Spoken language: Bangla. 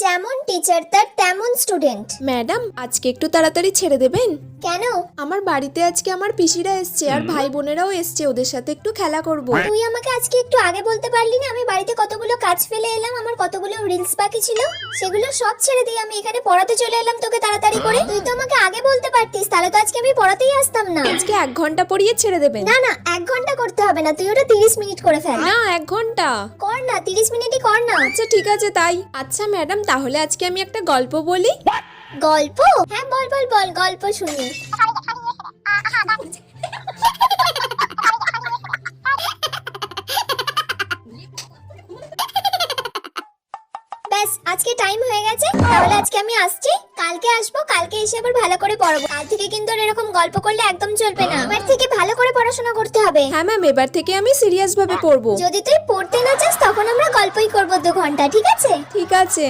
যেমন টিচার তার তেমন স্টুডেন্ট। ম্যাডাম, আজকে একটু তাড়াতাড়ি ছেড়ে দেবেন? কেন? আমার বাড়িতে আজকে আমার পিসিরা এসছে আর ভাই বোনেরাও এসছে, ওদের সাথে একটু খেলা করব। তুই আমাকে আজকে একটু আগে বলতে পারলি না? আমি বাড়িতে কতগুলো কাজ ফেলে এলাম, আমার কতগুলো রিলস বাকি ছিল, সেগুলো সব ছেড়ে দিয়ে আমি এখানে পড়াতে চলে এলাম তোকে তাড়াতাড়ি করে। তুই তো আমাকে আগে বলতে পারতিস, তাহলে তো আজকে আমি পড়াতেই আসতাম না। আজকে 1 ঘন্টা পড়িয়ে ছেড়ে দেবেন? না না, 1 ঘন্টা করতে হবে না, তুই ওটা 30 মিনিট করে ফেল। না, 1 ঘন্টা কর না, 30 মিনিটই কর না। আচ্ছা ঠিক আছে তাই। আচ্ছা ম্যাডাম, তাহলে আজকে আমি একটা গল্প বলি। গল্প? হ্যাঁ বল বল বল, গল্প শুনি। ব্যাস, আজকে টাইম হয়ে গেছে, তাহলে আজকে আমি আসছি, কালকে আসবো, কালকে এসে আবার ভালো করে পড়াবো। কাল থেকে কিন্তু আর এরকম গল্প করলে একদম চলবে না, এবার থেকে ভালো করে পড়াশোনা করতে হবে। হ্যাঁ ম্যাম, এবার থেকে আমি সিরিয়াস ভাবে পড়বো। যদি তুই পড়তে না চাস তখন আমরা গল্পই করবো 2 ঘন্টা, ঠিক আছে? ঠিক আছে।